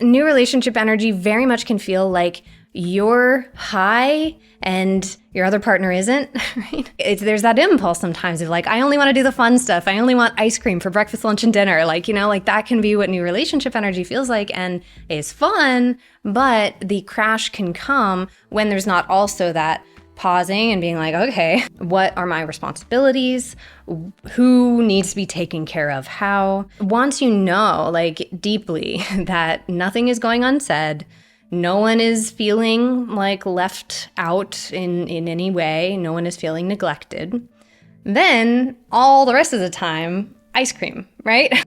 New relationship energy very much can feel like you're high and your other partner isn't, right? There's that impulse sometimes of like, I only want to do the fun stuff. I only want ice cream for breakfast, lunch, and dinner. Like, that can be what new relationship energy feels like and is fun, but the crash can come when there's not also that pausing and being like, okay, what are my responsibilities? Who needs to be taken care of? How? Once you know, like deeply, that nothing is going unsaid, no one is feeling like left out in any way, no one is feeling neglected, then all the rest of the time, ice cream, right?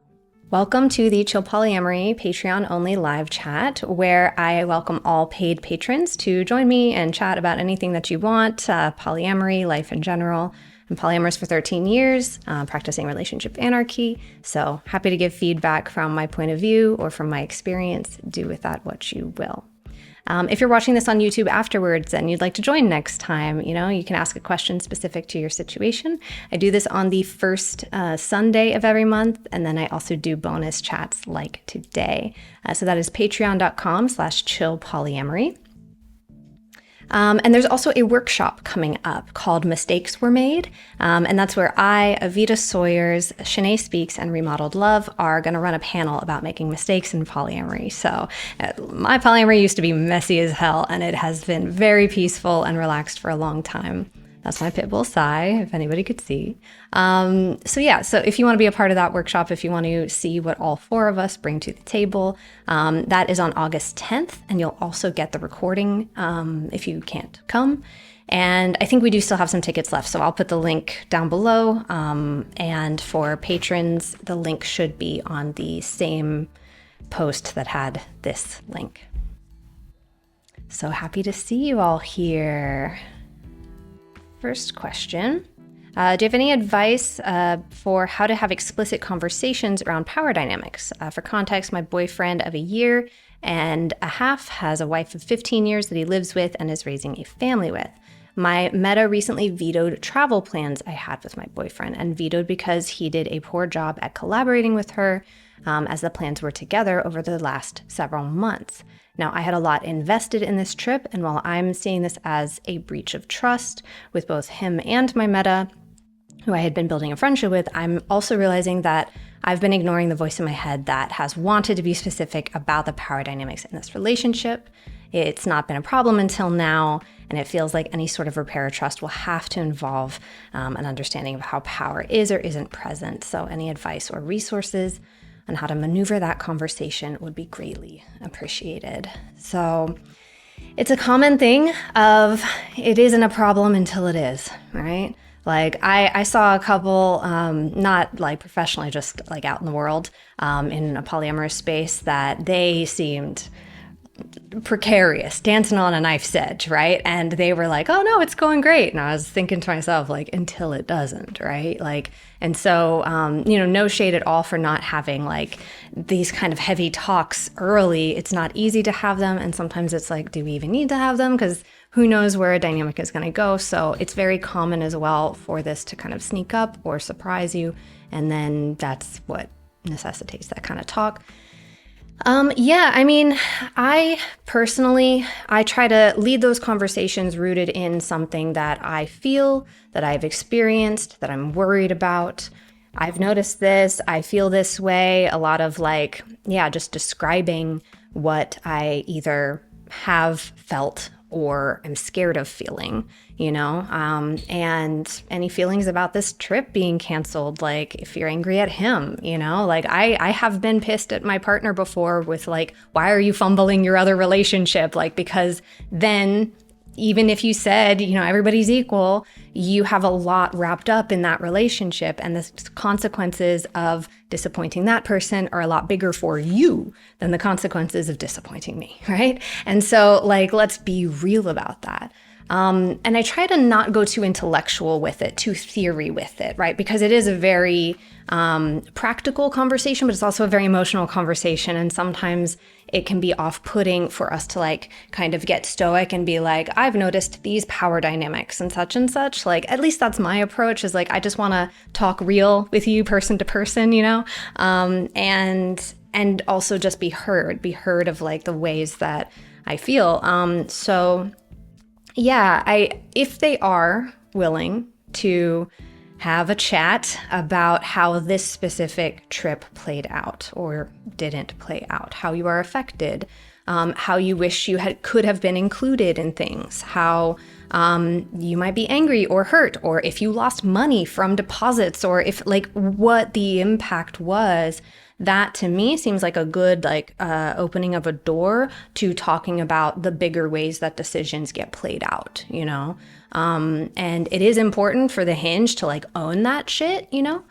Welcome to the Chill Polyamory Patreon-only live chat, where I welcome all paid patrons to join me and chat about anything that you want, polyamory, life in general. I'm polyamorous for 13 years, practicing relationship anarchy, so happy to give feedback from my point of view or from my experience. Do with that what you will. If you're watching this on YouTube afterwards and you'd like to join next time, you can ask a question specific to your situation. I do this on the first Sunday of every month, and then I also do bonus chats like today. So that is patreon.com/chillpolyamory. And there's also a workshop coming up called Mistakes Were Made. And that's where I, Avita Sawyers, Shanae Speaks, and Remodeled Love are going to run a panel about making mistakes in polyamory. So my polyamory used to be messy as hell, and it has been very peaceful and relaxed for a long time. That's my pit bull sigh, if anybody could see. So if you want to be a part of that workshop, if you want to see what all four of us bring to the table, that is on August 10th, and you'll also get the recording if you can't come. And I think we do still have some tickets left, so I'll put the link down below. And for patrons, the link should be on the same post that had this link. So happy to see you all here. First question, do you have any advice for how to have explicit conversations around power dynamics? For context, my boyfriend of a year and a half has a wife of 15 years that he lives with and is raising a family with. My meta recently vetoed travel plans I had with my boyfriend, and vetoed because he did a poor job at collaborating with her as the plans were together over the last several months. Now, I had a lot invested in this trip, and while I'm seeing this as a breach of trust with both him and my meta, who I had been building a friendship with, I'm also realizing that I've been ignoring the voice in my head that has wanted to be specific about the power dynamics in this relationship. It's not been a problem until now, and it feels like any sort of repair of trust will have to involve an understanding of how power is or isn't present. So any advice or resources on how to maneuver that conversation would be greatly appreciated. So it's a common thing of it isn't a problem until it is, right? Like I saw a couple, not like professionally, just like out in the world, in a polyamorous space, that they seemed precarious, dancing on a knife's edge, right? And they were like, oh no, it's going great. And I was thinking to myself, like, until it doesn't, right? Like, and so, no shade at all for not having like these kind of heavy talks early. It's not easy to have them. And sometimes it's like, do we even need to have them? Because who knows where a dynamic is going to go. So it's very common as well for this to kind of sneak up or surprise you. And then that's what necessitates that kind of talk. I personally try to lead those conversations rooted in something that I feel, that I've experienced, that I'm worried about. I've noticed this, I feel this way, a lot of just describing what I either have felt or am scared of feeling, and any feelings about this trip being canceled, like if you're angry at him, I have been pissed at my partner before with like, why are you fumbling your other relationship? Like, because then even if you said, everybody's equal, you have a lot wrapped up in that relationship, and the consequences of disappointing that person are a lot bigger for you than the consequences of disappointing me, right? And so let's be real about that. And I try to not go too intellectual with it, too theory with it, right? Because it is a very practical conversation, but it's also a very emotional conversation. And sometimes it can be off-putting for us to kind of get stoic and be like, I've noticed these power dynamics and such and such. At least that's my approach, is I just want to talk real with you person to person, and and also just be heard of like the ways that I feel. So yeah, if they are willing to have a chat about how this specific trip played out or didn't play out, how you are affected, how you wish you could have been included in things, how you might be angry or hurt, or if you lost money from deposits, or if like what the impact was. That to me seems like a good opening of a door to talking about the bigger ways that decisions get played out, you know? And it is important for the hinge to like own that shit, you know?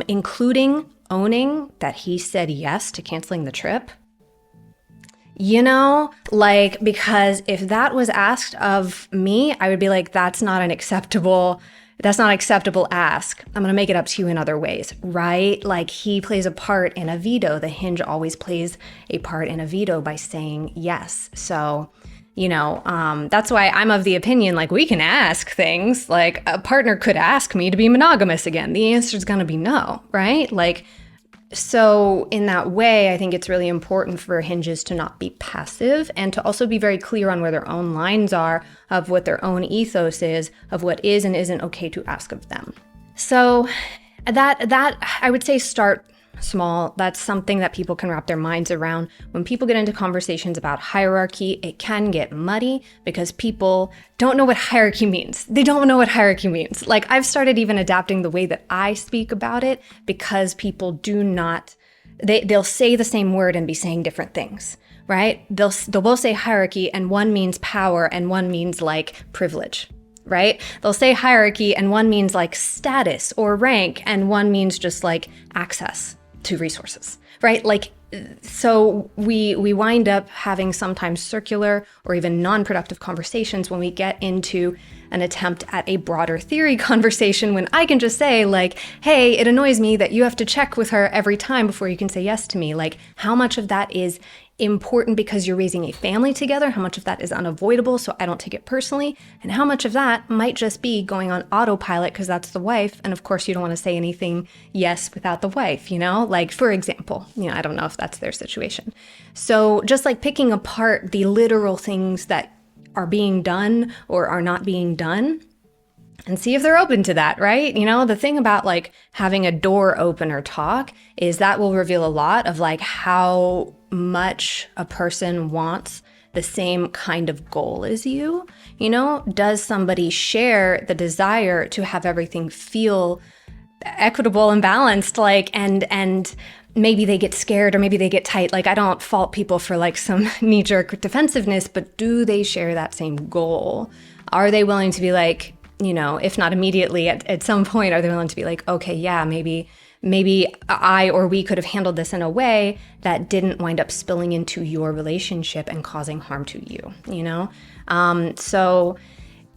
Including owning that he said yes to canceling the trip. You know, like, because if that was asked of me, I would be like, that's not acceptable ask. I'm going to make it up to you in other ways, right? Like, he plays a part in a veto. The hinge always plays a part in a veto by saying yes. So, you know, that's why I'm of the opinion, like, we can ask things. Like, a partner could ask me to be monogamous again. The answer is going to be no, right? Like, so in that way, I think it's really important for hinges to not be passive and to also be very clear on where their own lines are of what their own ethos is, of what is and isn't okay to ask of them. So that I would say start small. That's something that people can wrap their minds around. When people get into conversations about hierarchy, it can get muddy because people don't know what hierarchy means. They don't know what hierarchy means. Like, I've started even adapting the way that I speak about it because people do not, they'll say the same word and be saying different things, right? They'll both say hierarchy and one means power and one means like privilege. Right? They'll say hierarchy and one means like status or rank and one means just like access to resources, right? Like, so we wind up having sometimes circular or even non-productive conversations when we get into an attempt at a broader theory conversation, when I can just say like, hey, it annoys me that you have to check with her every time before you can say yes to me. Like, how much of that is important because you're raising a family together? How much of that is unavoidable so I don't take it personally? And how much of that might just be going on autopilot because that's the wife, and of course you don't want to say anything yes without the wife, you know? Like, for example, you know, I don't know if that's their situation. So just like picking apart the literal things that are being done or are not being done, and see if they're open to that, right? You know, the thing about like having a door opener talk is that will reveal a lot of like how much a person wants the same kind of goal as you. You know, does somebody share the desire to have everything feel equitable and balanced, like, and maybe they get scared or maybe they get tight. Like, I don't fault people for like some knee-jerk defensiveness, but do they share that same goal? Are they willing to be like, you know, if not immediately, at some point, are they willing to be like, okay, yeah, maybe I or we could have handled this in a way that didn't wind up spilling into your relationship and causing harm to you, you know? So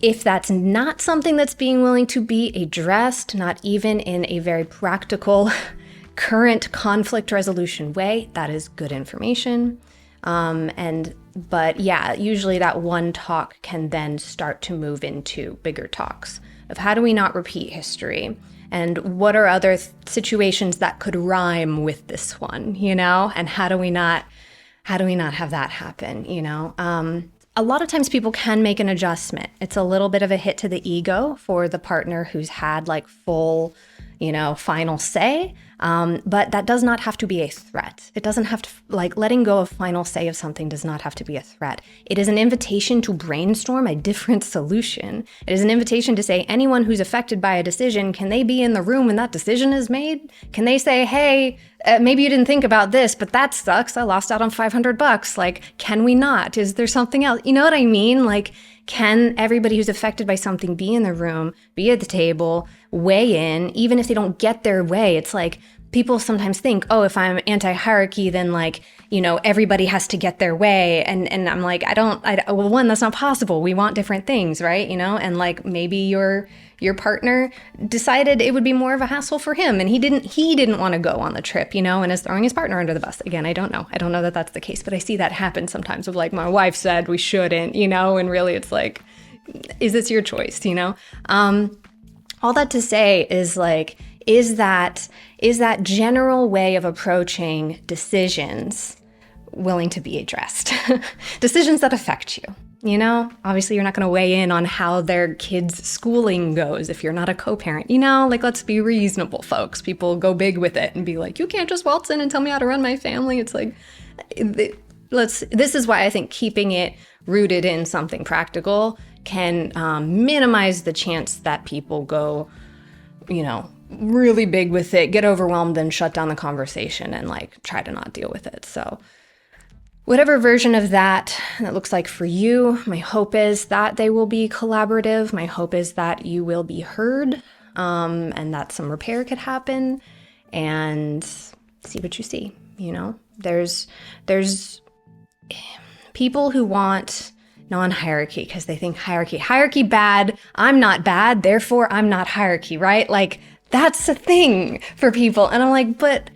if that's not something that's being willing to be addressed, not even in a very practical, current conflict resolution way, that is good information. But yeah, usually that one talk can then start to move into bigger talks of how do we not repeat history, and what are other situations that could rhyme with this one, you know, and how do we not have that happen, you know? A lot of times people can make an adjustment. It's a little bit of a hit to the ego for the partner who's had like full, you know, final say. But that does not have to be a threat. It doesn't have to, like, letting go of final say of something does not have to be a threat. It is an invitation to brainstorm a different solution. It is an invitation to say, anyone who's affected by a decision, can they be in the room when that decision is made? Can they say, hey, maybe you didn't think about this, but that sucks. I lost out on $500. Like, can we not? Is there something else? You know what I mean? Like, can everybody who's affected by something be in the room, be at the table, weigh in, even if they don't get their way? It's like, people sometimes think, oh, if I'm anti-hierarchy, then like, you know, everybody has to get their way. And I'm like, well, one, that's not possible. We want different things, right? You know, and like maybe your partner decided it would be more of a hassle for him and he didn't want to go on the trip, you know, and is throwing his partner under the bus. Again, I don't know that that's the case, but I see that happen sometimes of like, my wife said we shouldn't, you know, and really it's like, is this your choice, you know? All that to say is like, is that general way of approaching decisions willing to be addressed? Decisions that affect you. You know, obviously you're not going to weigh in on how their kids' schooling goes if you're not a co-parent. You know, like, let's be reasonable, folks. People go big with it and be like, you can't just waltz in and tell me how to run my family. It's like, this is why I think keeping it rooted in something practical can minimize the chance that people go, you know, really big with it, get overwhelmed and shut down the conversation and like try to not deal with it. So whatever version of that looks like for you, my hope is that they will be collaborative. My hope is that you will be heard, and that some repair could happen, and see what you see. You know, there's people who want non-hierarchy because they think hierarchy bad. I'm not bad, therefore I'm not hierarchy, right? Like, that's a thing for people. And I'm like, but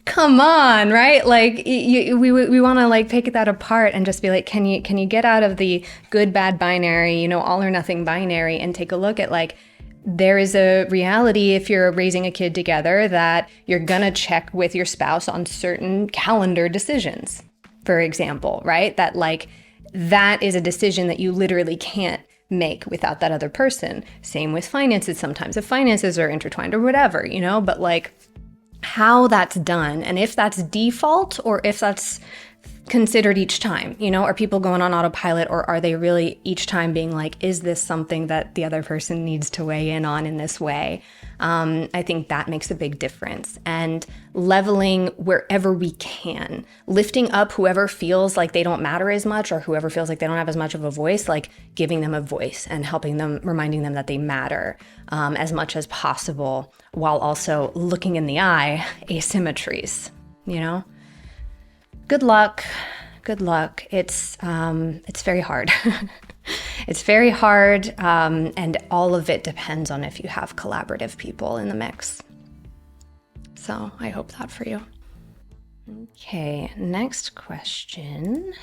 come on, right? Like, we want to like pick that apart and just be like, can you get out of the good bad binary, you know, all or nothing binary, and take a look at like, there is a reality if you're raising a kid together that you're gonna check with your spouse on certain calendar decisions, for example, right? That like, that is a decision that you literally can't make without that other person. Same with finances sometimes, if finances are intertwined or whatever, you know, but like how that's done and if that's default or if that's considered each time, you know, are people going on autopilot or are they really each time being like, is this something that the other person needs to weigh in on in this way? I think that makes a big difference. And leveling wherever we can, lifting up whoever feels like they don't matter as much or whoever feels like they don't have as much of a voice, like giving them a voice and helping them, reminding them that they matter as much as possible, while also looking in the eye asymmetries, you know? Good luck. It's very hard. It's very hard, and all of it depends on if you have collaborative people in the mix. So I hope that for you. Okay, next question.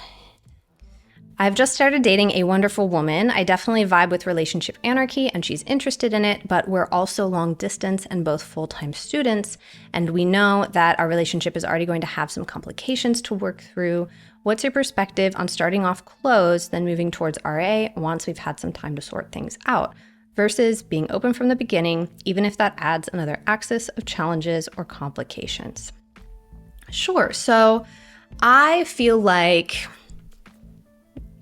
I've just started dating a wonderful woman. I definitely vibe with relationship anarchy and she's interested in it, but we're also long distance and both full-time students. And we know that our relationship is already going to have some complications to work through. What's your perspective on starting off closed, then moving towards RA once we've had some time to sort things out, versus being open from the beginning, even if that adds another axis of challenges or complications? Sure. So I feel like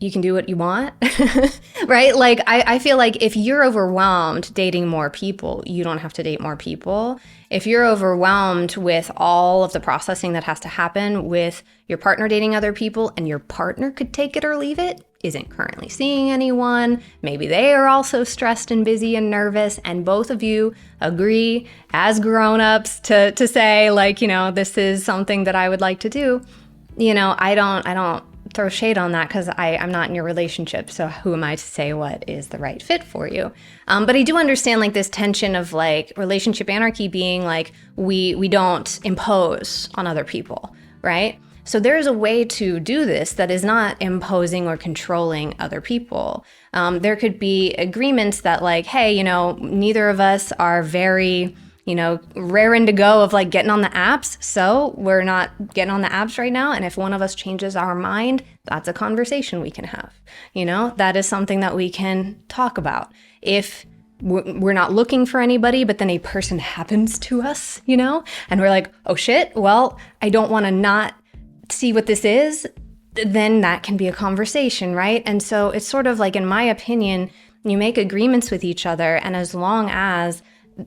you can do what you want, right? Like, I feel like if you're overwhelmed dating more people, you don't have to date more people. If you're overwhelmed with all of the processing that has to happen with your partner dating other people and your partner could take it or leave it, isn't currently seeing anyone, maybe they are also stressed and busy and nervous, and both of you agree as grown-ups to say, like, you know, this is something that I would like to do. You know, I don't throw shade on that because I'm not in your relationship, so who am I to say what is the right fit for you? But I do understand like this tension of like relationship anarchy being like we don't impose on other people, right? So there is a way to do this that is not imposing or controlling other people. There could be agreements that like, hey, you know, neither of us are very, you know, raring to go of like getting on the apps. So we're not getting on the apps right now. And if one of us changes our mind, that's a conversation we can have. You know, that is something that we can talk about. If we're not looking for anybody, but then a person happens to us, you know, and we're like, oh shit, well, I don't want to not see what this is, then that can be a conversation, right? And so it's sort of like, in my opinion, you make agreements with each other, and as long as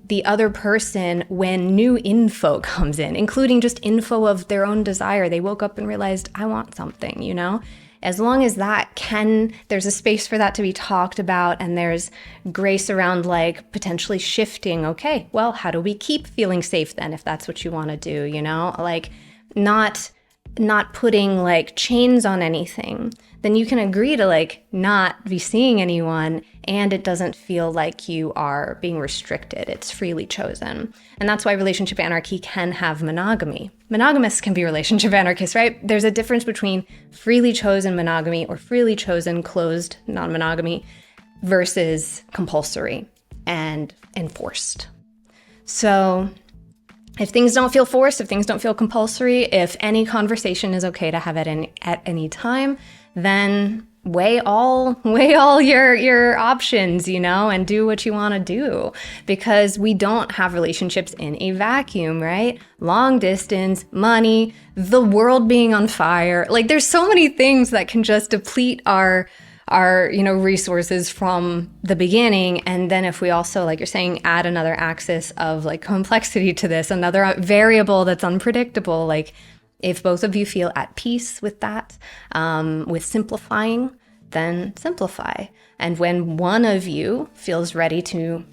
the other person, when new info comes in, including just info of their own desire, they woke up and realized, I want something, you know? As long as there's a space for that to be talked about, and there's grace around like potentially shifting, okay, well, how do we keep feeling safe then, if that's what you want to do, you know? Like not putting like chains on anything, then you can agree to like not be seeing anyone, and it doesn't feel like you are being restricted. It's freely chosen. And that's why relationship anarchy can have monogamy. Monogamists can be relationship anarchists, right? There's a difference between freely chosen monogamy or freely chosen closed non-monogamy versus compulsory and enforced. So if things don't feel forced, if things don't feel compulsory, if any conversation is okay to have at any time, then weigh all your options, and do what you want to do, because we don't have relationships in a vacuum, right? Long distance, money, the world being on fire. Like, there's so many things that can just deplete our resources from the beginning. And then if we also, like you're saying, add another axis of like complexity to this, another variable that's unpredictable, like if both of you feel at peace with that, with simplifying, then simplify. And when one of you feels ready to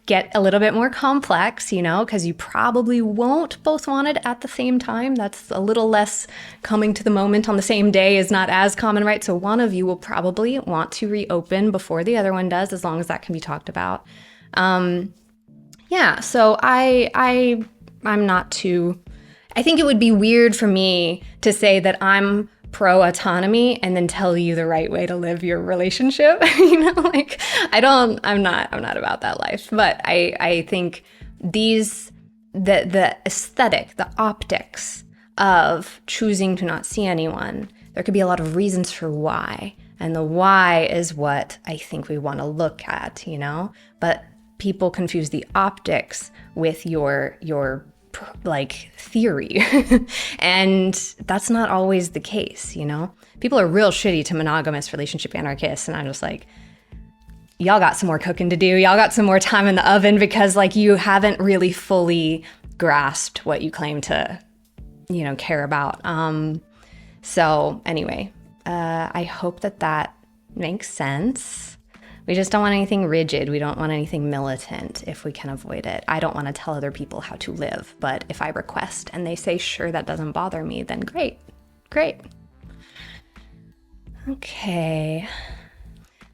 get a little bit more complex, because you probably won't both want it at the same time. That's a little less coming to the moment on the same day is not as common, right? So one of you will probably want to reopen before the other one does, as long as that can be talked about. So I'm not too, I think it would be weird for me to say that I'm pro autonomy and then tell you the right way to live your relationship. I'm not about that life. But I think the aesthetic, the optics of choosing to not see anyone, there could be a lot of reasons for why. And the why is what I think we want to look at, but people confuse the optics with your like theory. And that's not always the case, People are real shitty to monogamous relationship anarchists, and I'm just like, y'all got some more cooking to do. Y'all got some more time in the oven, because like you haven't really fully grasped what you claim to, care about. So anyway, I hope that makes sense. We just don't want anything rigid. We don't want anything militant if we can avoid it. I don't want to tell other people how to live, but if I request and they say, sure, that doesn't bother me, then great. Okay.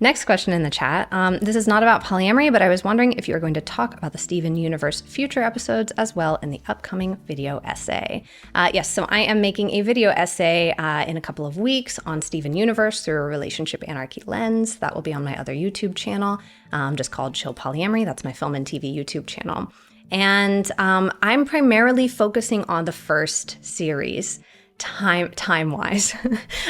Next question in the chat. This is not about polyamory, but I was wondering if you were going to talk about the Steven Universe future episodes as well in the upcoming video essay. Yes, so I am making a video essay in a couple of weeks on Steven Universe through a relationship anarchy lens. That will be on my other YouTube channel, just called Chill Polyamory. That's my film and TV YouTube channel. And I'm primarily focusing on the first series. Time-wise.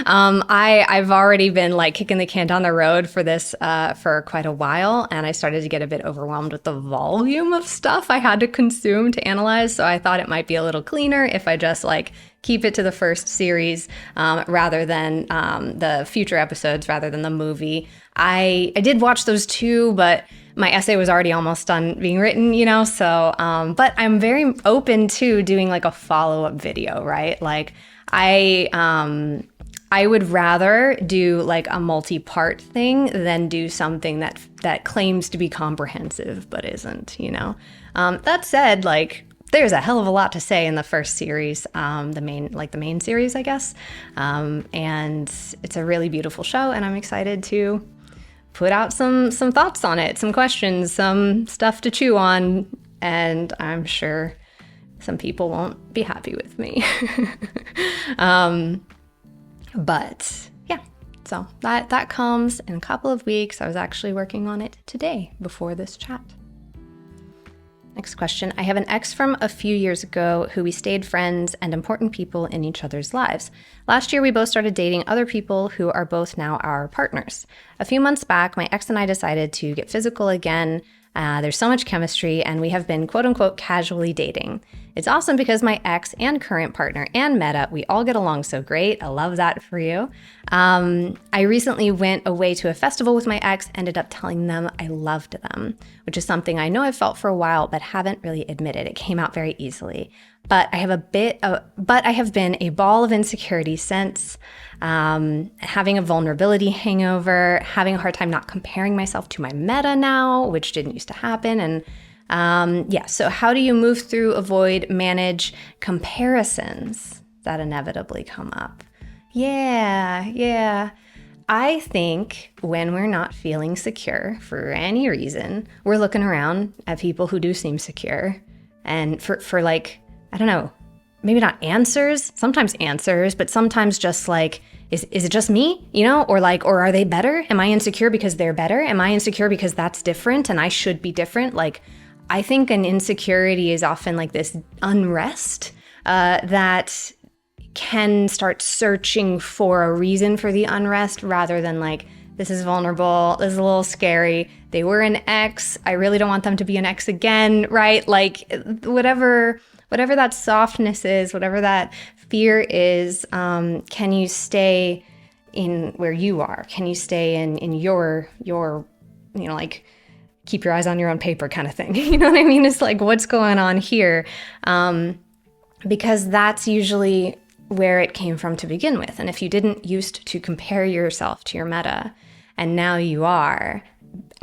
I've already been like kicking the can down the road for this for quite a while, and I started to get a bit overwhelmed with the volume of stuff I had to consume to analyze, so I thought it might be a little cleaner if I just like keep it to the first series rather than the future episodes, rather than the movie. I did watch those too, but my essay was already almost done being written, so, but I'm very open to doing like a follow-up video, right? Like I would rather do like a multi-part thing than do something that claims to be comprehensive but isn't, That said, like there's a hell of a lot to say in the first series, the main series, I guess. And it's a really beautiful show, and I'm excited to put out some thoughts on it, some questions, some stuff to chew on, and I'm sure some people won't be happy with me. But yeah, so that comes in a couple of weeks. I was actually working on it today before this chat. Next question. I have an ex from a few years ago who we stayed friends and important people in each other's lives. Last year, we both started dating other people who are both now our partners. A few months back, my ex and I decided to get physical again. There's so much chemistry, and we have been quote unquote casually dating. It's awesome because my ex and current partner and Meta, we all get along so great. I love that for you. I recently went away to a festival with my ex, ended up telling them I loved them, which is something I know I've felt for a while, but haven't really admitted. It came out very easily. But I have been a ball of insecurity since, having a vulnerability hangover, having a hard time not comparing myself to my Meta now, which didn't used to happen. And so how do you move through, avoid, manage comparisons that inevitably come up? Yeah. I think when we're not feeling secure for any reason, we're looking around at people who do seem secure, and for like, I don't know, maybe not answers, sometimes answers, but sometimes just like, is it just me, or are they better? Am I insecure because they're better? Am I insecure because that's different and I should be different? Like, I think an insecurity is often like this unrest that can start searching for a reason for the unrest rather than like, this is vulnerable, this is a little scary, they were an ex, I really don't want them to be an ex again, right? Like whatever that softness is, whatever that fear is, can you stay in where you are? Can you stay in your, like keep your eyes on your own paper kind of thing? You know what I mean? It's like, what's going on here? Because that's usually where it came from to begin with. And if you didn't used to compare yourself to your meta, and now you are,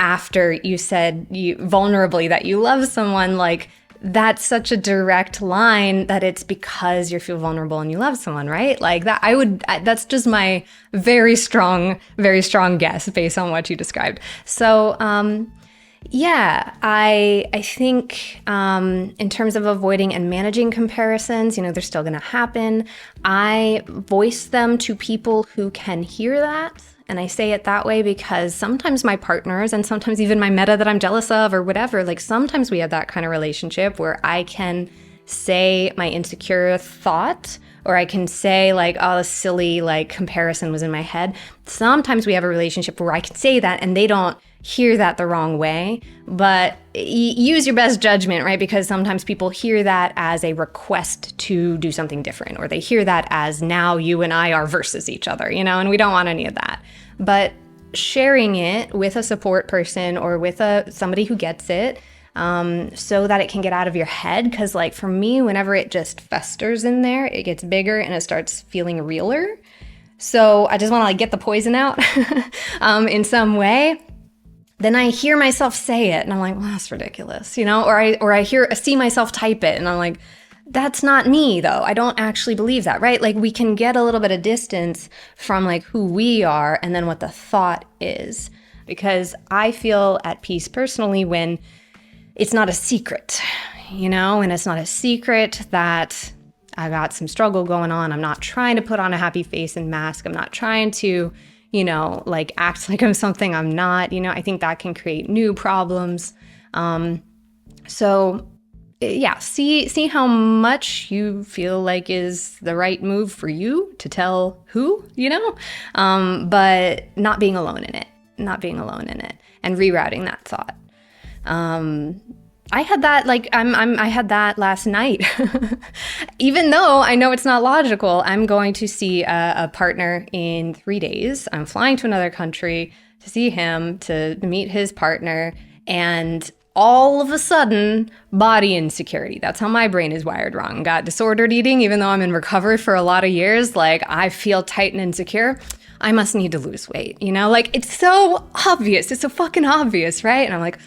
after you said vulnerably that you love someone, like that's such a direct line that it's because you feel vulnerable and you love someone, right? Like that, that's just my very strong guess based on what you described. So, yeah, I think in terms of avoiding and managing comparisons, they're still going to happen. I voice them to people who can hear that. And I say it that way because sometimes my partners and sometimes even my meta that I'm jealous of or whatever, like sometimes we have that kind of relationship where I can say my insecure thought, or I can say like, oh, a silly like comparison was in my head. Sometimes we have a relationship where I can say that and they don't hear that the wrong way, but use your best judgment, right? Because sometimes people hear that as a request to do something different, or they hear that as now you and I are versus each other, and we don't want any of that. But sharing it with a support person or with somebody who gets it, so that it can get out of your head. Because like for me, whenever it just festers in there, it gets bigger and it starts feeling realer. So I just want to like get the poison out in some way. Then I hear myself say it and I'm like, well, that's ridiculous, or I see myself type it and I'm like, that's not me though. I don't actually believe that, right? Like we can get a little bit of distance from like who we are and then what the thought is, because I feel at peace personally when it's not a secret, and it's not a secret that I got some struggle going on. I'm not trying to put on a happy face and mask. I'm not trying to like act like I'm something I'm not, I think that can create new problems. So yeah, see how much you feel like is the right move for you to tell who, but not being alone in it, and rerouting that thought. I had that I had that last night. Even though I know it's not logical, I'm going to see a partner in 3 days. I'm flying to another country to see him, to meet his partner, and all of a sudden, body insecurity. That's how my brain is wired wrong. Got disordered eating, even though I'm in recovery for a lot of years. Like I feel tight and insecure. I must need to lose weight, like it's so obvious. It's so fucking obvious, right? And I'm like,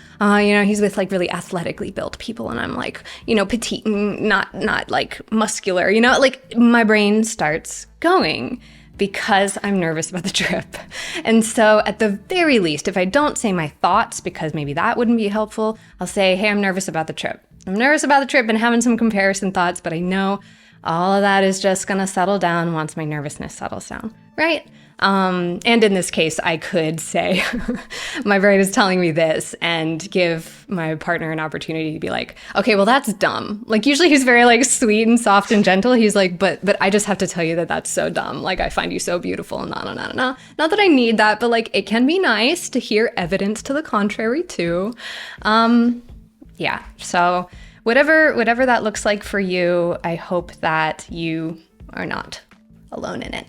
he's with like really athletically built people. And I'm like, petite and not like muscular, like my brain starts going because I'm nervous about the trip. And so at the very least, if I don't say my thoughts, because maybe that wouldn't be helpful, I'll say, hey, I'm nervous about the trip. I'm nervous about the trip and having some comparison thoughts, but I know all of that is just going to settle down once my nervousness settles down, right? And in this case, I could say, my brain is telling me this, and give my partner an opportunity to be like, okay, well, that's dumb. Like, usually he's very like sweet and soft and gentle. He's like, but I just have to tell you that that's so dumb. Like, I find you so beautiful. No. Not that I need that, but like, it can be nice to hear evidence to the contrary too. Yeah. So whatever that looks like for you, I hope that you are not alone in it.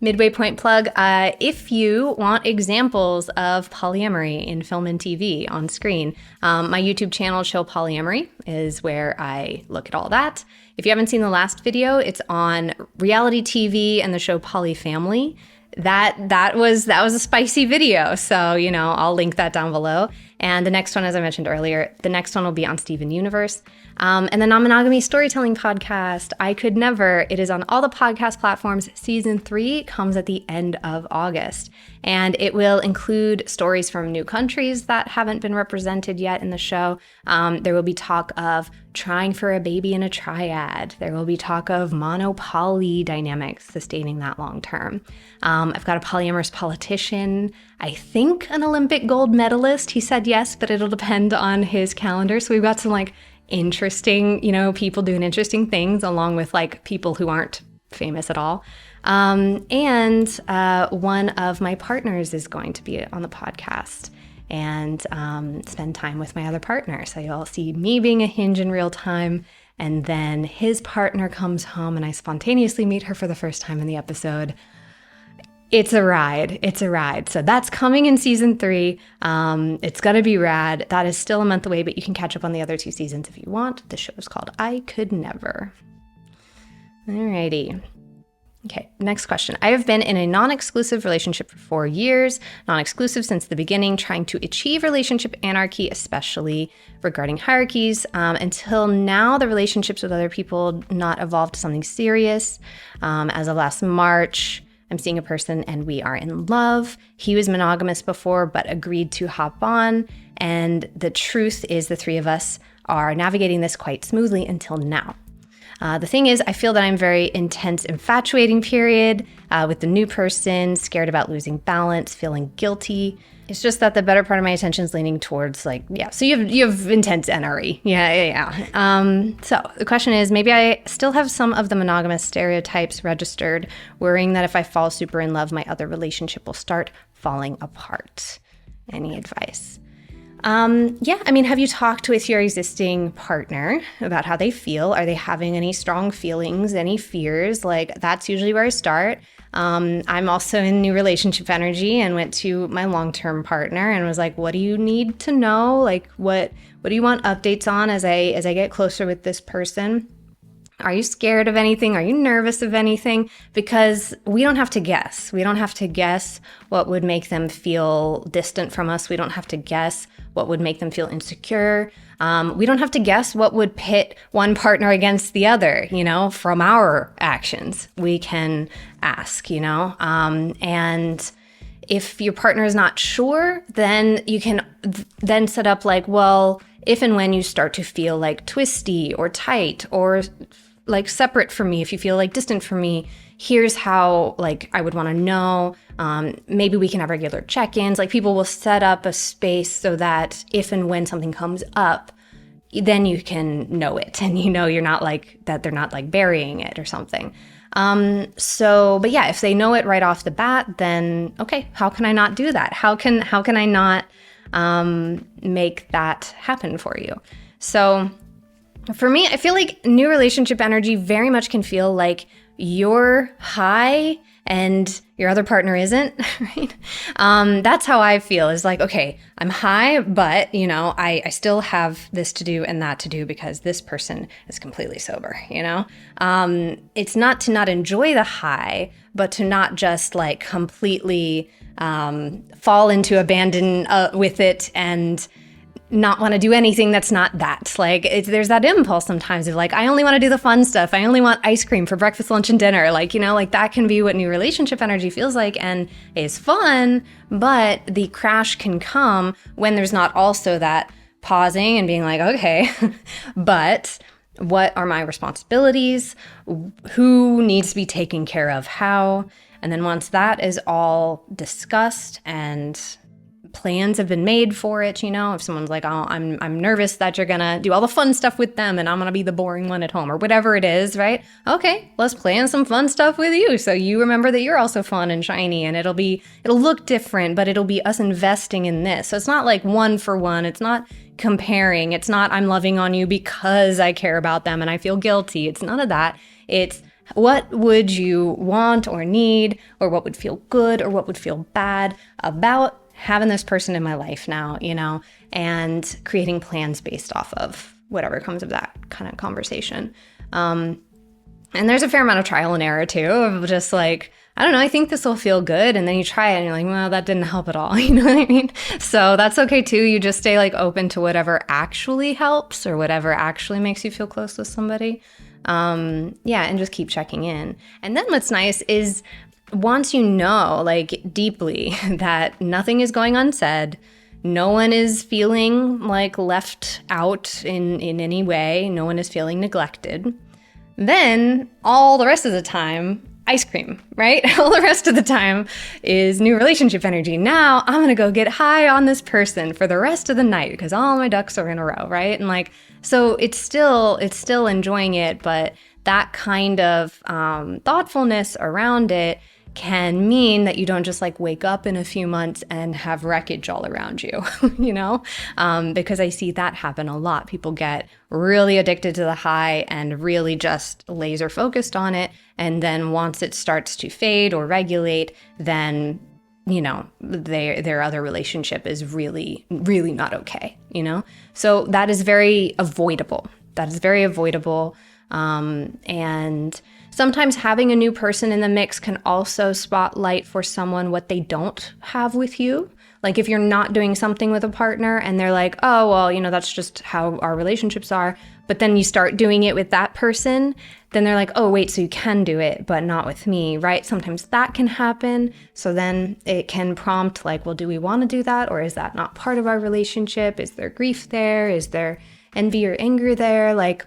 Midway point plug, if you want examples of polyamory in film and TV on screen, my YouTube channel, Show Polyamory, is where I look at all that. If you haven't seen the last video, it's on reality TV and the show Polyfamily. That was a spicy video, so I'll link that down below. And the next one, as I mentioned earlier, the next one will be on Steven Universe. And the Non-Monogamy Storytelling Podcast, I Could Never. It is on all the podcast platforms. Season 3 comes at the end of August. And it will include stories from new countries that haven't been represented yet in the show. There will be talk of trying for a baby in a triad. There will be talk of mono-poly dynamics sustaining that long term. I've got a polyamorous politician, I think an Olympic gold medalist. He said said yes, but it'll depend on his calendar. So we've got some like interesting, people doing interesting things along with like people who aren't famous at all. And one of my partners is going to be on the podcast and spend time with my other partner. So you'll see me being a hinge in real time. And then his partner comes home and I spontaneously meet her for the first time in the episode. It's a ride. It's a ride. So that's coming in season 3. It's going to be rad. That is still a month away, but you can catch up on the other 2 seasons if you want. The show is called I Could Never. Alrighty. Okay, next question. I have been in a non-exclusive relationship for 4 years, non-exclusive since the beginning, trying to achieve relationship anarchy, especially regarding hierarchies. Until now, the relationships with other people not evolved to something serious. As of last March, I'm seeing a person and we are in love. He was monogamous before, but agreed to hop on. And the truth is the 3 of us are navigating this quite smoothly until now. The thing is, I feel that I'm very intense infatuating period with the new person, scared about losing balance, feeling guilty. It's just that the better part of my attention is leaning towards so you have intense NRE. Yeah. So the question is, maybe I still have some of the monogamous stereotypes registered, worrying that if I fall super in love, my other relationship will start falling apart. Any advice? Have you talked with your existing partner about how they feel? Are they having any strong feelings, any fears? Like, that's usually where I start. I'm also in new relationship energy and went to my long-term partner and was like, what do you need to know? Like, what do you want updates on as I get closer with this person? Are you scared of anything? Are you nervous of anything? Because we don't have to guess. We don't have to guess what would make them feel distant from us. We don't have to guess what would make them feel insecure. We don't have to guess what would pit one partner against the other, from our actions. We can ask, and if your partner is not sure, then you can then set up like, well, if and when you start to feel like twisty or tight or like separate from me, if you feel like distant from me, here's how like I would want to know. Maybe we can have regular check-ins. Like, people will set up a space so that if and when something comes up, then you can know it and you're not like that, they're not like burying it or something. But yeah, if they know it right off the bat, then okay, how can I not do that? How can I not make that happen for you? So for me, I feel like new relationship energy very much can feel like you're high and your other partner isn't, right? That's how I feel. Is like, okay, I'm high, but I still have this to do and that to do because this person is completely sober, It's not to not enjoy the high, but to not just like completely fall into abandon with it and not want to do anything that's not that. Like, there's that impulse sometimes of like, I only want to do the fun stuff. I only want ice cream for breakfast, lunch, and dinner. Like, that can be what new relationship energy feels like and is fun, but the crash can come when there's not also that pausing and being like, okay, but what are my responsibilities? Who needs to be taken care of? How? And then once that is all discussed and plans have been made for it, if someone's like, oh, I'm nervous that you're gonna do all the fun stuff with them and I'm gonna be the boring one at home or whatever it is, right? Okay, let's plan some fun stuff with you so you remember that you're also fun and shiny, and it'll look different, but it'll be us investing in this. So it's not like one for one. It's not comparing. It's not I'm loving on you because I care about them and I feel guilty. It's none of that. It's what would you want or need, or what would feel good or what would feel bad about having this person in my life now, and creating plans based off of whatever comes of that kind of conversation. And there's a fair amount of trial and error too, of just like, I don't know, I think this will feel good. And then you try it and you're like, well, that didn't help at all. You know what I mean? So that's okay too. You just stay like open to whatever actually helps or whatever actually makes you feel close with somebody. And just keep checking in. And then what's nice is once you know, like deeply, that nothing is going unsaid, no one is feeling like left out in any way, no one is feeling neglected, then all the rest of the time, ice cream, right? All the rest of the time is new relationship energy. Now I'm going to go get high on this person for the rest of the night because all my ducks are in a row, right? And like, so it's still enjoying it, but that kind of thoughtfulness around it can mean that you don't just like wake up in a few months and have wreckage all around you, you know? Because I see that happen a lot. People get really addicted to the high and really just laser focused on it. And then once it starts to fade or regulate, then, you know, their other relationship is really, really not okay, you know? So that is very avoidable. And sometimes having a new person in the mix can also spotlight for someone what they don't have with you. Like if you're not doing something with a partner and they're like, oh, well, you know, that's just how our relationships are. But then you start doing it with that person, then they're like, oh, wait, so you can do it, but not with me, right? Sometimes that can happen. So then it can prompt like, well, do we want to do that? Or is that not part of our relationship? Is there grief there? Is there envy or anger there? Like,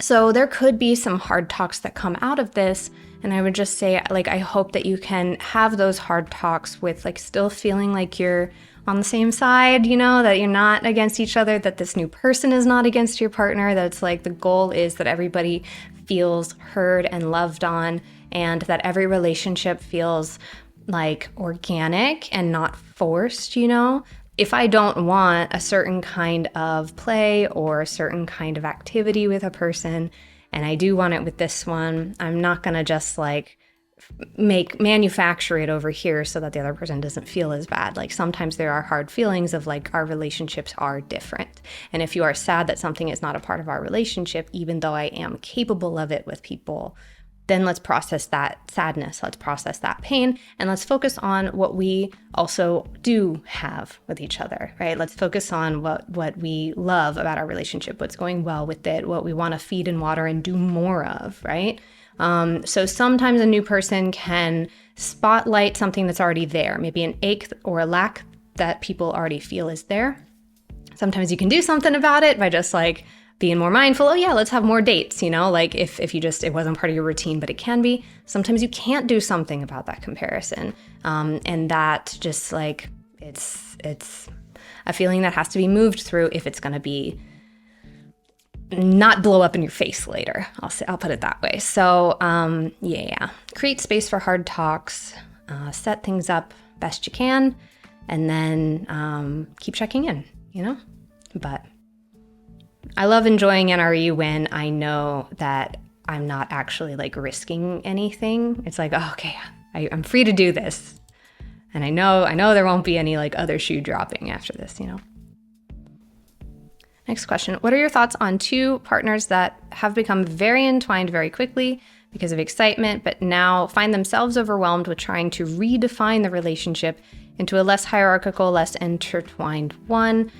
so there could be some hard talks that come out of this. And I would just say, like, I hope that you can have those hard talks with like still feeling like you're on the same side, you know, that you're not against each other, that this new person is not against your partner, that it's like the goal is that everybody feels heard and loved on, and that every relationship feels like organic and not forced, you know? If I don't want a certain kind of play or a certain kind of activity with a person, and I do want it with this one, I'm not gonna just like manufacture it over here so that the other person doesn't feel as bad. Like sometimes there are hard feelings of like our relationships are different. And if you are sad that something is not a part of our relationship, even though I am capable of it with people, then let's process that sadness, let's process that pain, and let's focus on what we also do have with each other, right? Let's focus on what we love about our relationship, what's going well with it, what we want to feed and water and do more of, right? So sometimes a new person can spotlight something that's already there, maybe an ache or a lack that people already feel is there. Sometimes you can do something about it by just like being more mindful. Oh yeah, let's have more dates, you know, like if you just, it wasn't part of your routine, but it can be. Sometimes you can't do something about that comparison. And that just like, it's a feeling that has to be moved through if it's going to be not blow up in your face later. I'll put it that way. So yeah, create space for hard talks, set things up best you can, and then keep checking in, you know, but I love enjoying NRE when I know that I'm not actually like risking anything. It's like, oh, okay, I'm free to do this. And I know there won't be any like other shoe dropping after this, you know? Next question. What are your thoughts on two partners that have become very entwined very quickly because of excitement, but now find themselves overwhelmed with trying to redefine the relationship into a less hierarchical, less intertwined one?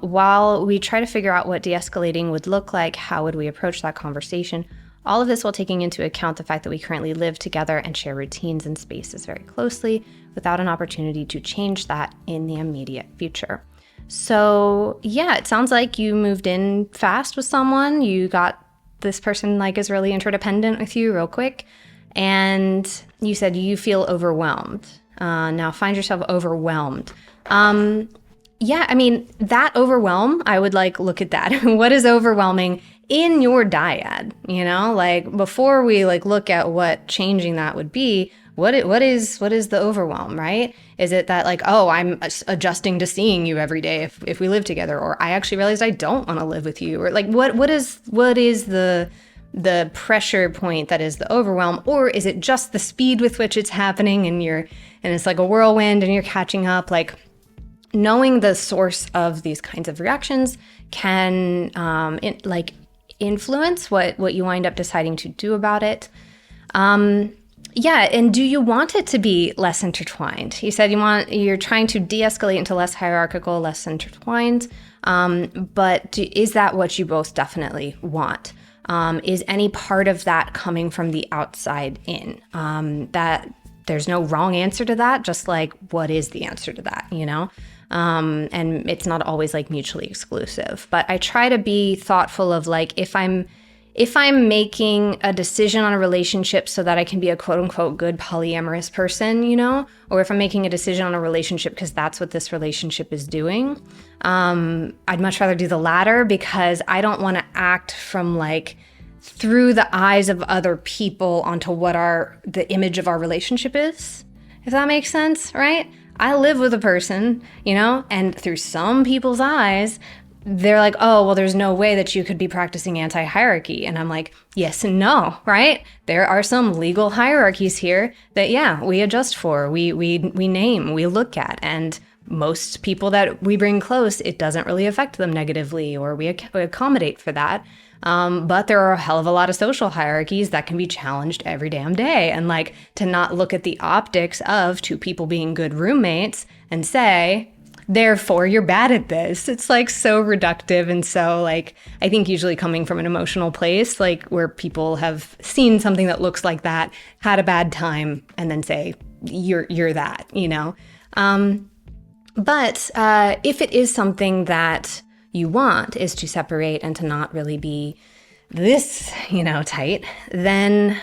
While we try to figure out what de-escalating would look like, how would we approach that conversation? All of this while taking into account the fact that we currently live together and share routines and spaces very closely without an opportunity to change that in the immediate future. So yeah, it sounds like you moved in fast with someone. You got this person like is really interdependent with you real quick. And you said you feel overwhelmed. Now find yourself overwhelmed. Yeah, I mean, that overwhelm, I would like look at that. What is overwhelming in your dyad? You know, like before we like look at what changing that would be, what is the overwhelm, right? Is it that like, oh, I'm adjusting to seeing you every day if we live together, or I actually realized I don't want to live with you, or like what is the pressure point that is the overwhelm, or is it just the speed with which it's happening and it's like a whirlwind and you're catching up? Like knowing the source of these kinds of reactions can influence what you wind up deciding to do about it. Yeah, and do you want it to be less intertwined? You said you're trying to de-escalate into less hierarchical, less intertwined, but is that what you both definitely want? Is any part of that coming from the outside in? That there's no wrong answer to that, just like what is the answer to that, you know? And it's not always like mutually exclusive, but I try to be thoughtful of like, if I'm if I'm making a decision on a relationship so that I can be a quote unquote good polyamorous person, or if I'm making a decision on a relationship because that's what this relationship is doing, I'd much rather do the latter, because I don't want to act from like through the eyes of other people onto what the image of our relationship is, if that makes sense, right? I live with a person, and through some people's eyes, they're like, oh, well, there's no way that you could be practicing anti-hierarchy. And I'm like, yes and no, right? There are some legal hierarchies here that, yeah, we adjust for, we name, we look at. And most people that we bring close, it doesn't really affect them negatively, or we accommodate for that. But there are a hell of a lot of social hierarchies that can be challenged every damn day. And like, to not look at the optics of two people being good roommates and say, therefore you're bad at this. It's like so reductive. And so like, I think usually coming from an emotional place, like where people have seen something that looks like that, had a bad time, and then say, you're that, But if it is something that you want is to separate and to not really be this, tight, then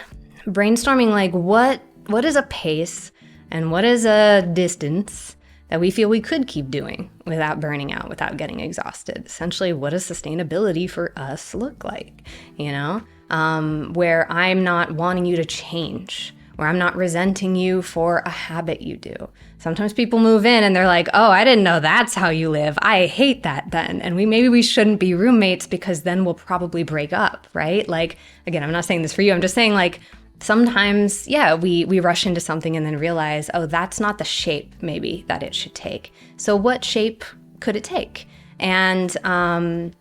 brainstorming like what is a pace and what is a distance that we feel we could keep doing without burning out, without getting exhausted. Essentially, what does sustainability for us look like, where I'm not wanting you to change, where I'm not resenting you for a habit you do. Sometimes people move in and they're like, oh, I didn't know that's how you live. I hate that then. And maybe we shouldn't be roommates, because then we'll probably break up, right? Like, again, I'm not saying this for you. I'm just saying like, sometimes, yeah, we rush into something and then realize, oh, that's not the shape maybe that it should take. So what shape could it take? And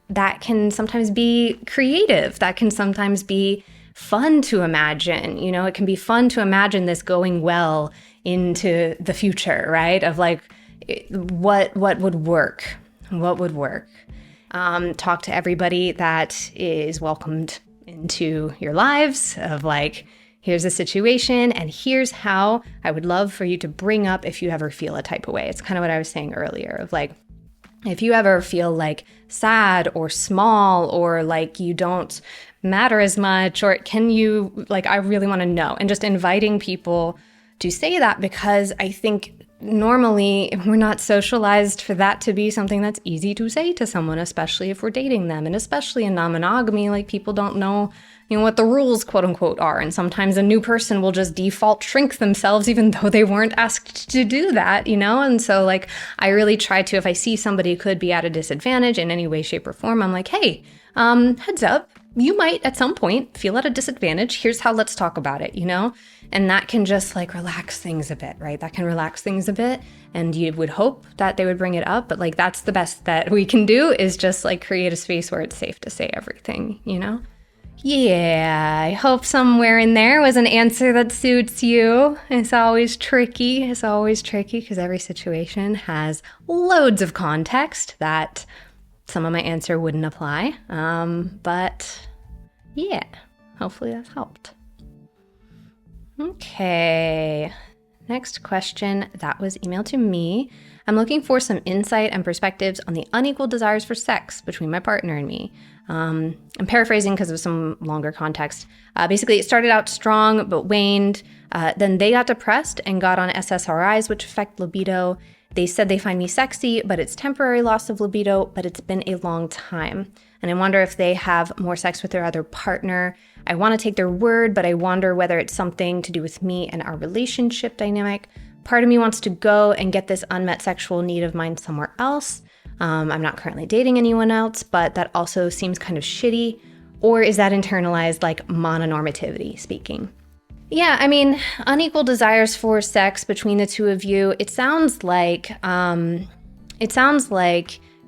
that can sometimes be creative. That can sometimes be fun to imagine. It can be fun to imagine this going well into the future, right? Of like, what would work? What would work? Talk to everybody that is welcomed into your lives of like, here's the situation, and here's how I would love for you to bring up if you ever feel a type of way. It's kind of what I was saying earlier of like, if you ever feel like sad or small or like you don't matter as much, or can you, like, I really want to know. And just inviting people to say that, because I think normally we're not socialized for that to be something that's easy to say to someone, especially if we're dating them. And especially in non-monogamy, like people don't know, what the rules, quote unquote, are. And sometimes a new person will just default shrink themselves, even though they weren't asked to do that, And so like, I really try to, if I see somebody who could be at a disadvantage in any way, shape, or form, I'm like, hey, heads up, you might at some point feel at a disadvantage. Here's how, let's talk about it, And that can just like relax things a bit, right? That can relax things a bit. And you would hope that they would bring it up, but like, that's the best that we can do, is just like create a space where it's safe to say everything, Yeah, I hope somewhere in there was an answer that suits you. It's always tricky because every situation has loads of context that some of my answer wouldn't apply. But yeah, hopefully that helped. Okay, next question that was emailed to me. I'm looking for some insight and perspectives on the unequal desires for sex between my partner and me. I'm paraphrasing because of some longer context. Basically, it started out strong but waned. Then they got depressed and got on SSRIs, which affect libido. They said they find me sexy, but it's temporary loss of libido, but it's been a long time. And I wonder if they have more sex with their other partner. I want to take their word, but I wonder whether it's something to do with me and our relationship dynamic. Part of me wants to go and get this unmet sexual need of mine somewhere else. I'm not currently dating anyone else, but that also seems kind of shitty. Or is that internalized like mononormativity speaking? Yeah, I mean, unequal desires for sex between the two of you, it sounds like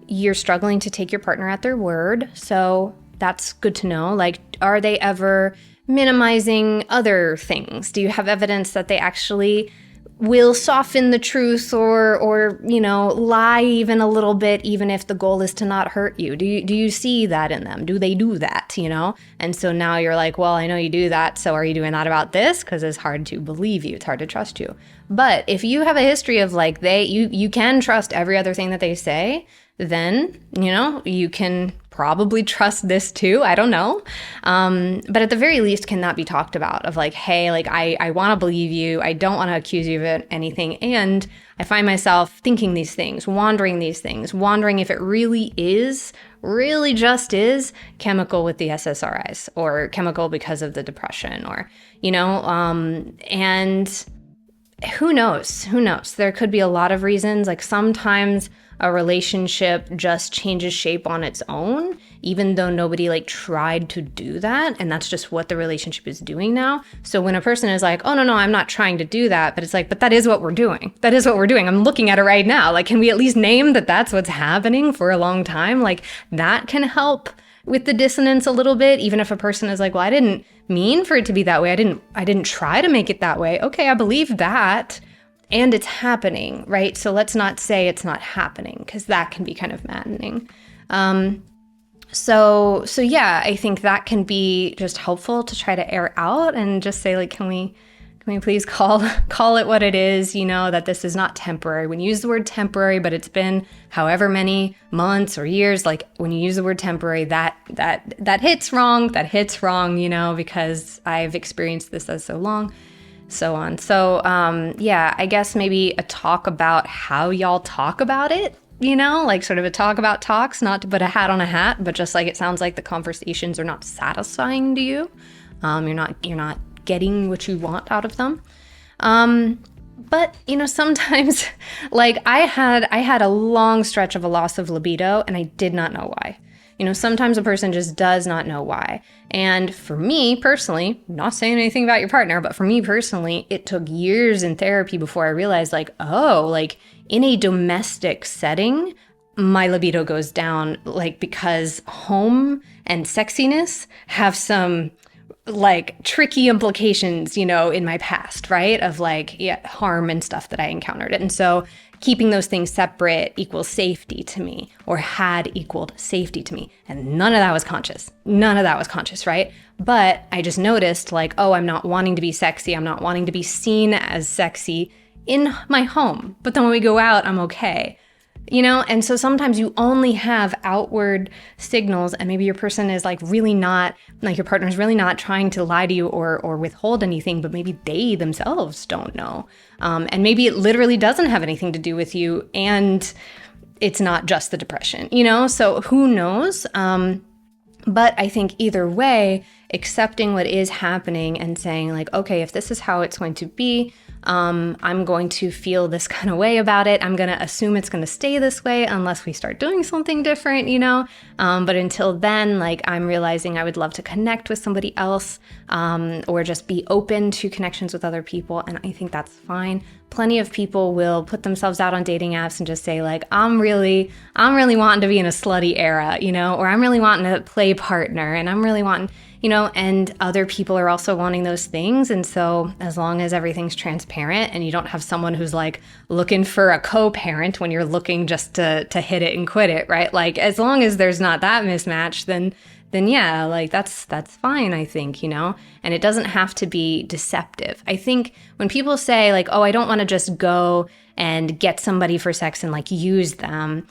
you're struggling to take your partner at their word. So that's good to know. Like, are they ever minimizing other things? Do you have evidence that they actually will soften the truth or lie even a little bit, even if the goal is to not hurt you? Do you see that in them? Do they do that, And so now you're like, well, I know you do that, so are you doing that about this? Because it's hard to believe you. It's hard to trust you. But if you have a history of like you can trust every other thing that they say, then, you can probably trust this too. I don't know. But at the very least, can that be talked about of like, hey, like I want to believe you. I don't want to accuse you of anything. And I find myself thinking these things, wondering if it really just is chemical with the SSRIs or chemical because of the depression or, and who knows? There could be a lot of reasons. Like sometimes a relationship just changes shape on its own, even though nobody like tried to do that. And that's just what the relationship is doing now. So when a person is like, oh, no, I'm not trying to do that. But it's like, but that is what we're doing. I'm looking at it right now. Like, can we at least name that that's what's happening for a long time? Like that can help with the dissonance a little bit, even if a person is like, well, I didn't mean for it to be that way. I didn't try to make it that way. Okay, I believe that. And it's happening, right? So let's not say it's not happening because that can be kind of maddening. So yeah, I think that can be just helpful to try to air out and just say like, can we please call it what it is, that this is not temporary. When you use the word temporary, but it's been however many months or years, like when you use the word temporary, that hits wrong, because I've experienced this as so long. So on. So, yeah, I guess maybe a talk about how y'all talk about it, like sort of a talk about talks, not to put a hat on a hat, but just like it sounds like the conversations are not satisfying to you. You're not getting what you want out of them. But, sometimes like I had a long stretch of a loss of libido and I did not know why. Sometimes a person just does not know why. And for me personally, not saying anything about your partner, but for me personally, it took years in therapy before I realized like, oh, like in a domestic setting, my libido goes down, like because home and sexiness have some like tricky implications, in my past, right? Of like, harm and stuff that I encountered. And so keeping those things separate equals safety to me, or had equaled safety to me. And none of that was conscious, right? But I just noticed like, oh, I'm not wanting to be sexy. I'm not wanting to be seen as sexy in my home. But then when we go out, I'm okay. And so sometimes you only have outward signals and maybe your person is like really not, like your partner's really not trying to lie to you or withhold anything, but maybe they themselves don't know. And maybe it literally doesn't have anything to do with you and it's not just the depression, so who knows? But I think either way, accepting what is happening and saying like, okay, if this is how it's going to be, I'm going to feel this kind of way about it. I'm going to assume it's going to stay this way unless we start doing something different, But until then, like I'm realizing I would love to connect with somebody else, or just be open to connections with other people. And I think that's fine. Plenty of people will put themselves out on dating apps and just say like, I'm really wanting to be in a slutty era, or I'm really wanting to play partner and I'm really wanting, and other people are also wanting those things. And so as long as everything's transparent and you don't have someone who's like looking for a co-parent when you're looking just to hit it and quit it, right? Like as long as there's not that mismatch, then yeah, like that's fine, I think, and it doesn't have to be deceptive. I think when people say like, oh, I don't want to just go and get somebody for sex and like use them,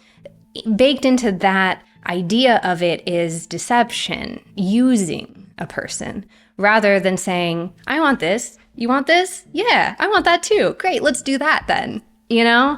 baked into that idea of it is deception, using a person, rather than saying, I want this, you want this? Yeah, I want that too. Great, let's do that then.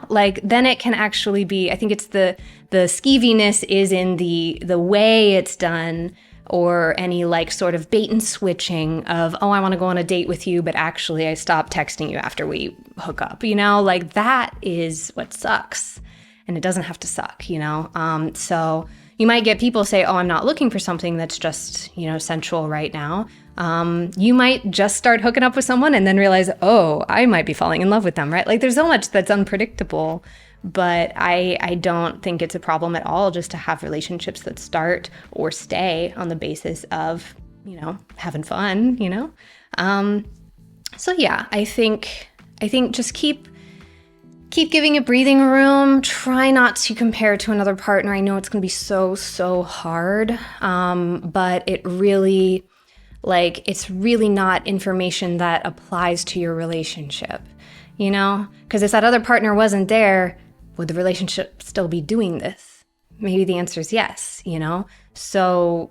Like then it can actually be, I think it's the skeeviness is in the way it's done, or any like sort of bait and switching of, oh, I want to go on a date with you, but actually I stopped texting you after we hook up, like that is what sucks. And it doesn't have to suck, So you might get people say, oh, I'm not looking for something that's just, sensual right now. You might just start hooking up with someone and then realize, oh, I might be falling in love with them, right? Like there's so much that's unpredictable, but I don't think it's a problem at all just to have relationships that start or stay on the basis of, having fun, So yeah, I think just keep giving it breathing room. Try not to compare to another partner. I know it's going to be so hard, but it's really not information that applies to your relationship, Because if that other partner wasn't there, would the relationship still be doing this? maybe the answer is yes, So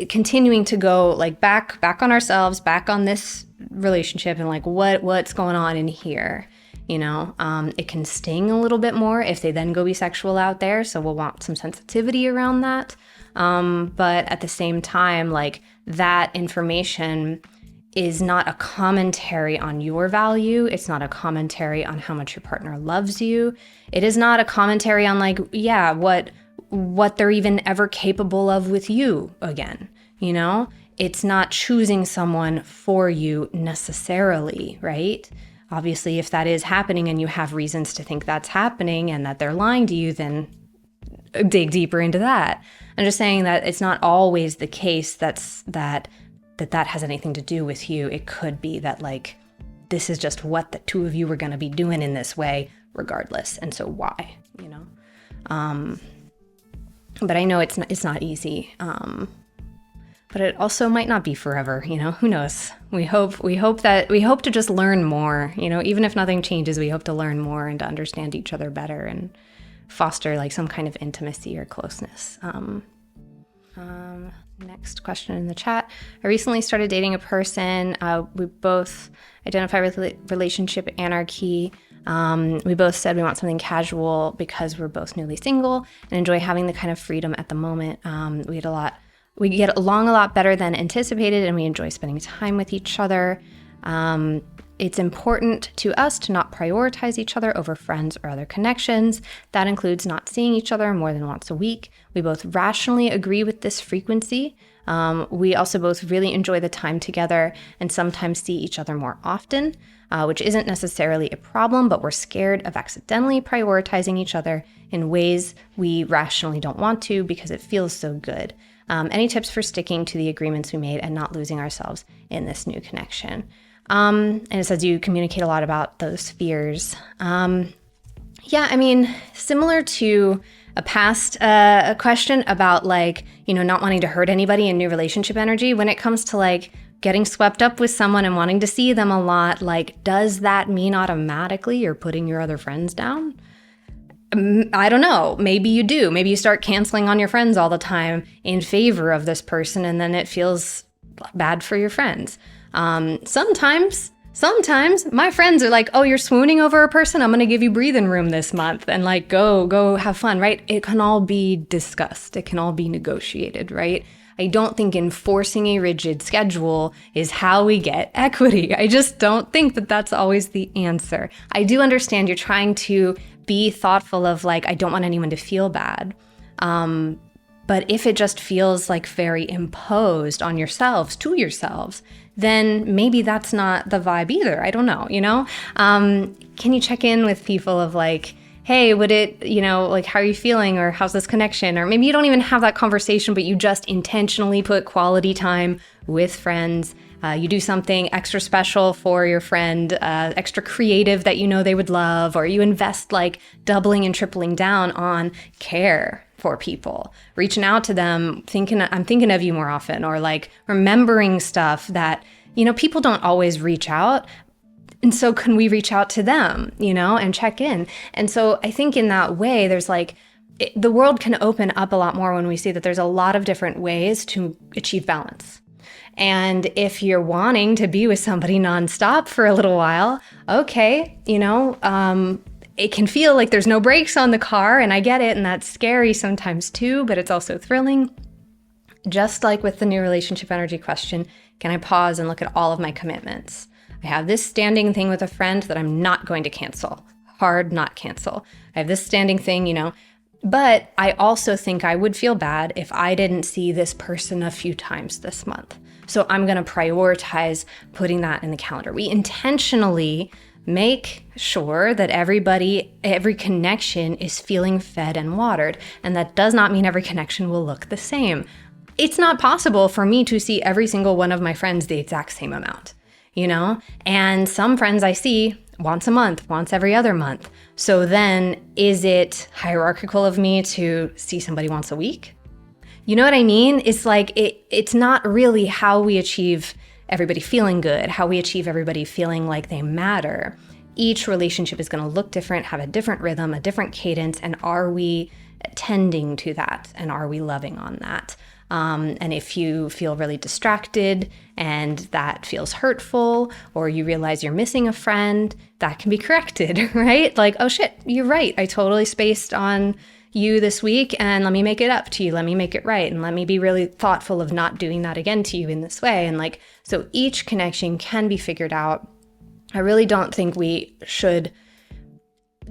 continuing to go like back on ourselves, back on this relationship, and like what's going on in here, it can sting a little bit more if they then go bisexual out there. So we'll want some sensitivity around that. But at the same time, like that information is not a commentary on your value. It's not a commentary on how much your partner loves you. It is not a commentary on like, what they're even ever capable of with you again, It's not choosing someone for you necessarily, right? Obviously, if that is happening and you have reasons to think that's happening and that they're lying to you, then dig deeper into that. I'm just saying that it's not always the case that has anything to do with you. It could be that like, this is just what the two of you were going to be doing in this way regardless. And so why, but I know it's not easy. But it also might not be forever, who knows? We hope to just learn more, even if nothing changes, we hope to learn more and to understand each other better and foster like some kind of intimacy or closeness. Next question in the chat. I recently started dating a person. We both identify with relationship anarchy. We both said we want something casual because we're both newly single and enjoy having the kind of freedom at the moment. We get along a lot better than anticipated, and we enjoy spending time with each other. It's important to us to not prioritize each other over friends or other connections. That includes not seeing each other more than once a week. We both rationally agree with this frequency. We also both really enjoy the time together and sometimes see each other more often, which isn't necessarily a problem, but we're scared of accidentally prioritizing each other in ways we rationally don't want to because it feels so good. Any tips for sticking to the agreements we made and not losing ourselves in this new connection? And it says you communicate a lot about those fears. Similar to a past question about like, not wanting to hurt anybody in new relationship energy, when it comes to like getting swept up with someone and wanting to see them a lot, like, does that mean automatically you're putting your other friends down? I don't know. Maybe you do. Maybe you start canceling on your friends all the time in favor of this person, and then it feels bad for your friends. Sometimes my friends are like, oh, you're swooning over a person? I'm going to give you breathing room this month and like, go have fun, right? It can all be discussed. It can all be negotiated, right? I don't think enforcing a rigid schedule is how we get equity. I just don't think that that's always the answer. I do understand you're trying to be thoughtful of like, I don't want anyone to feel bad. But if it just feels like very imposed on yourselves, to yourselves, then maybe that's not the vibe either. I don't know, Can you check in with people of like, hey, would it, like, how are you feeling? Or how's this connection? Or maybe you don't even have that conversation, but you just intentionally put quality time with friends. You do something extra special for your friend, extra creative that they would love, or you invest like doubling and tripling down on care for people, reaching out to them, I'm thinking of you more often, or like remembering stuff that, people don't always reach out. And so can we reach out to them, and check in? And so I think in that way, there's like, the world can open up a lot more when we see that there's a lot of different ways to achieve balance. And if you're wanting to be with somebody nonstop for a little while, okay, it can feel like there's no brakes on the car, and I get it, and that's scary sometimes too, but it's also thrilling. Just like with the new relationship energy question, can I pause and look at all of my commitments? I have this standing thing with a friend that I'm not going to cancel. Hard not cancel. I have this standing thing, but I also think I would feel bad if I didn't see this person a few times this month. So I'm going to prioritize putting that in the calendar. We intentionally make sure that every connection is feeling fed and watered. And that does not mean every connection will look the same. It's not possible for me to see every single one of my friends the exact same amount, And some friends I see once a month, once every other month. So then is it hierarchical of me to see somebody once a week? You know what I mean? It's like, it's not really how we achieve everybody feeling good, how we achieve everybody feeling like they matter. each relationship is going to look different, have a different rhythm, a different cadence, and are we tending to that, and are we loving on that? And if you feel really distracted and that feels hurtful, or you realize you're missing a friend, that can be corrected, right? Like, oh shit, you're right. I totally spaced on you this week, and let me make it up to you. Let me make it right. And let me be really thoughtful of not doing that again to you in this way. And like, so each connection can be figured out. I really don't think we should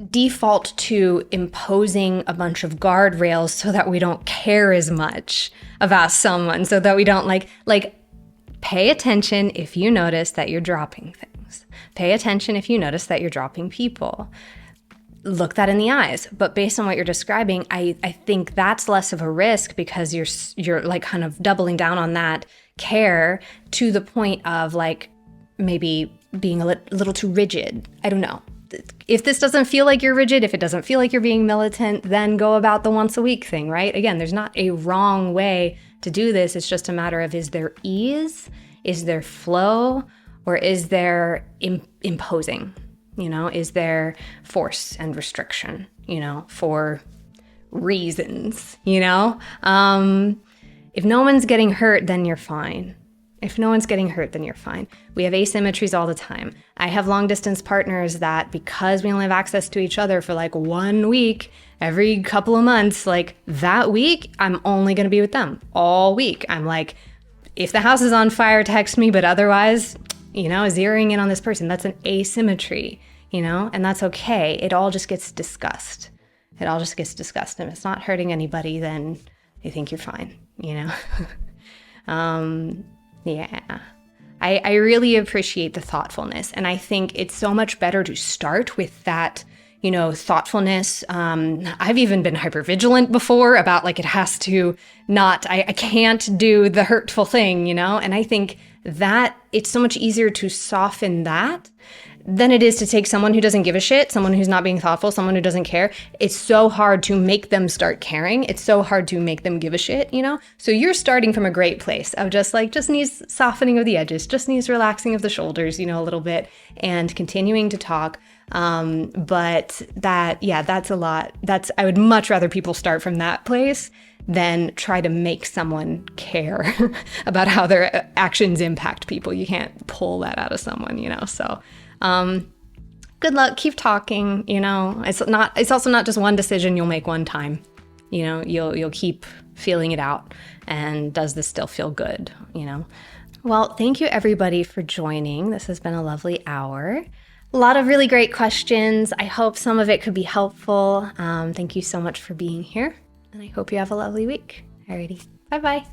default to imposing a bunch of guardrails so that we don't care as much about someone, so that we don't like pay attention if you notice that you're dropping things. Pay attention if you notice that you're dropping people. Look that in the eyes. But based on what you're describing, I think that's less of a risk, because you're like kind of doubling down on that care to the point of like maybe being a little too rigid. I don't know. If this doesn't feel like you're rigid, if it doesn't feel like you're being militant, then go about the once a week thing, right? Again, there's not a wrong way to do this. It's just a matter of, is there ease? Is there flow? Or is there imposing? Is there force and restriction, for reasons, If no one's getting hurt, then you're fine. If no one's getting hurt, then you're fine. We have asymmetries all the time. I have long distance partners that, because we only have access to each other for like 1 week, every couple of months, like that week, I'm only going to be with them all week. I'm like, if the house is on fire, text me, but otherwise, zeroing in on this person, that's an asymmetry, and that's okay. It all just gets discussed. And if it's not hurting anybody, then I think you're fine, Yeah, I really appreciate the thoughtfulness. And I think it's so much better to start with that, thoughtfulness. I've even been hypervigilant before about like, it has to not, I can't do the hurtful thing, And I think that it's so much easier to soften that than it is to take someone who doesn't give a shit, someone who's not being thoughtful, someone who doesn't care. It's so hard to make them start caring. It's so hard to make them give a shit, So you're starting from a great place of just needs softening of the edges, just needs relaxing of the shoulders, a little bit, and continuing to talk. But that's a lot. I would much rather people start from that place than try to make someone care about how their actions impact people. You can't pull that out of someone, So, good luck, keep talking, it's also not just one decision you'll make one time, you'll keep feeling it out. And does this still feel good, Well, thank you everybody for joining. This has been a lovely hour. A lot of really great questions. I hope some of it could be helpful. Thank you so much for being here, and I hope you have a lovely week. Alrighty, bye-bye.